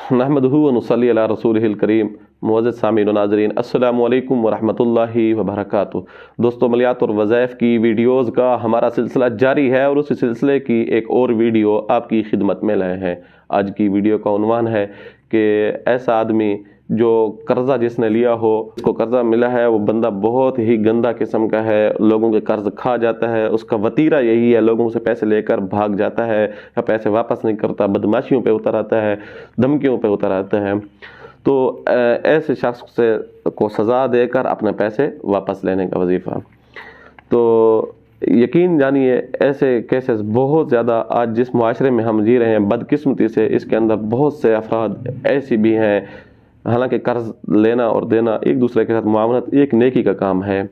नहमदुहु व नुसल्ली अला रसूलिहिल करीम। मुअज़्ज़ज़ सामीन व नाज़रीन, अस्सलामु अलैकुम व रहमतुल्लाहि व बरकातुहू। दोस्तों, मलियात और वज़ाइफ की वीडियोज़ का हमारा सिलसिला जारी है और उस सिलसिले की एक और वीडियो आपकी खिदमत में लाए हैं। आज की वीडियो का उन्वान है कि ऐसा आदमी जो कर्ज़ा जिसने लिया हो, उसको कर्ज़ा मिला है, वो बंदा बहुत ही गंदा किस्म का है, लोगों के कर्ज खा जाता है, उसका वतीरा यही है, लोगों से पैसे लेकर भाग जाता है या पैसे वापस नहीं करता, बदमाशियों पे उतर आता है, धमकियों पे उतर आता है। तो ऐसे शख्स से को सज़ा देकर अपने पैसे वापस लेने का वजीफ़ा। तो यकीन जानिए ऐसे केसेस बहुत ज़्यादा आज जिस मुआशरे में हम जी रहे हैं, बदकिस्मती से इसके अंदर बहुत से अफराद ऐसी भी हैं। हालांकि कर्ज लेना और देना एक दूसरे के साथ मुआवनत एक नेकी का काम है।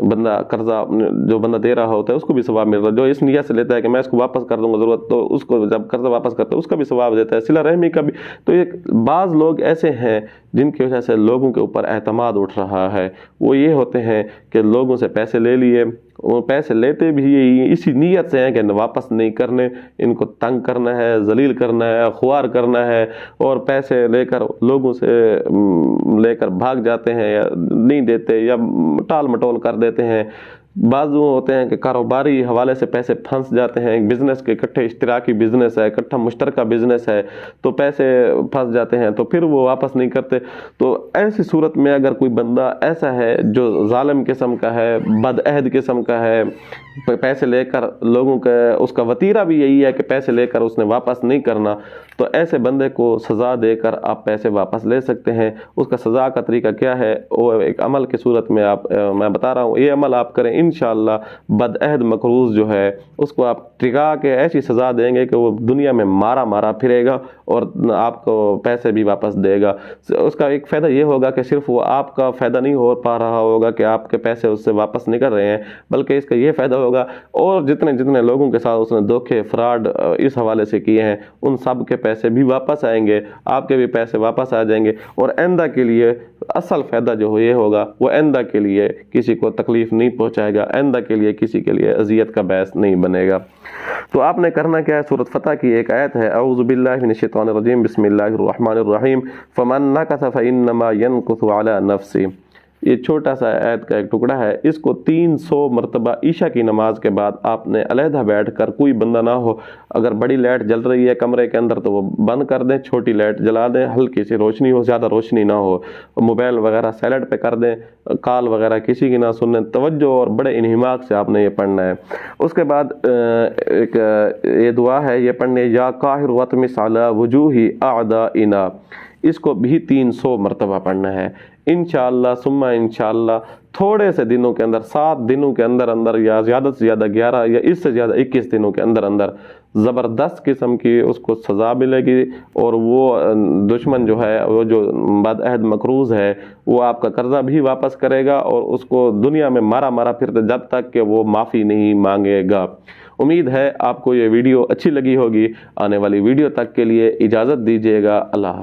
बंदा कर्जा जो बंदा दे रहा होता है उसको भी सवाब मिल रहा है, जो इस नियत से लेता है कि मैं इसको वापस कर दूंगा ज़रूरत, तो उसको जब कर्जा वापस करता है उसका भी सवाब देता है, सिला रहमी का भी। तो एक बाज़ लोग ऐसे हैं जिनकी वजह से लोगों के ऊपर एतमाद उठ रहा है। वो ये होते हैं कि लोगों से पैसे ले लिए, वो पैसे लेते भी यही इसी नीयत से हैं कि वापस नहीं करने, इनको तंग करना है, जलील करना है, खुआर करना है, और पैसे लेकर लोगों से लेकर भाग जाते हैं या नहीं देते या टाल मटोल कर देते हैं। बाज़ू होते हैं कि कारोबारी हवाले से पैसे फंस जाते हैं, एक बिज़नेस के इकट्ठे इश्तराकी बिज़नेस है, इकट्ठा मुश्तरका बिज़नेस है, तो पैसे फंस जाते हैं तो फिर वो वापस नहीं करते। तो ऐसी सूरत में अगर कोई बंदा ऐसा है जो ज़ालिम किस्म का है, बदअहद किस्म का है, पैसे लेकर लोगों का उसका वतीरा भी यही है कि पैसे लेकर उसने वापस नहीं करना, तो ऐसे बंदे को सज़ा देकर आप पैसे वापस ले सकते हैं। उसका सज़ा का तरीका क्या है, वो एक अमल की सूरत में मैं बता रहा हूँ। ये अमल आप करें, इंशाअल्लाह बदअहद मकरूज़ जो है उसको आप टिका के ऐसी सज़ा देंगे कि वो दुनिया में मारा मारा फिरेगा और आपको पैसे भी वापस देगा। उसका एक फ़ायदा ये होगा कि सिर्फ वो आपका फ़ायदा नहीं हो पा रहा होगा कि आपके पैसे उससे वापस नहीं कर रहे हैं, बल्कि इसका ये फ़ायदा होगा और जितने जितने लोगों के साथ उसने धोखे फ्रॉड इस हवाले से किए हैं उन सब के पैसे भी वापस आएंगे, आपके भी पैसे वापस आ जाएंगे। और आइंदा के लिए असल फ़ायदा जो ये होगा वो आइंदा के लिए किसी को तकलीफ़ नहीं पहुँचाएगा, आइंदा के लिए किसी के लिए अजियत का बायस नहीं बनेगा। तो आपने करना क्या है, सूरत फतह की एक आयत है, औज़ु बिल्लाहि मिनश शैतानिर रजीम, बिस्मिल्लाहिर रहमानिर रहीम, फमन नकसा फइन्नमा यनकुसु अला नफ्सी। ये छोटा सा आयत का एक टुकड़ा है, इसको 300 मरतबा ईशा की नमाज के बाद आपने अलहदा बैठ कर, कोई बंदा ना हो, अगर बड़ी लाइट जल रही है कमरे के अंदर तो वो बंद कर दें, छोटी लाइट जला दें, हल्की सी रोशनी हो, ज़्यादा रोशनी ना हो, मोबाइल वगैरह साइलेंट पे कर दें, कॉल वगैरह किसी की ना सुनने, तवज्जो और बड़े इन्हिमाक से आपने ये पढ़ना है। उसके बाद एक ये दुआ है, ये पढ़ने, या काहिर वतमिस अला वजूही अअदाइना, इसको भी 300 मरतबा पढ़ना है। इंशाअल्लाह सुम्मा इंशाअल्लाह थोड़े से दिनों के अंदर, 7 दिनों के अंदर अंदर या ज़्यादा से ज़्यादा 11 या इससे ज़्यादा 21 दिनों के अंदर अंदर ज़बरदस्त किस्म की उसको सज़ा मिलेगी और वो दुश्मन जो है, वो जो बदअहद मकरूज़ है, वो आपका कर्ज़ा भी वापस करेगा और उसको दुनिया में मारा मारा फिरते जब तक कि वो माफ़ी नहीं मांगेगा। उम्मीद है आपको ये वीडियो अच्छी लगी होगी। आने वाली वीडियो तक के लिए इजाज़त दीजिएगा। अल्लाह।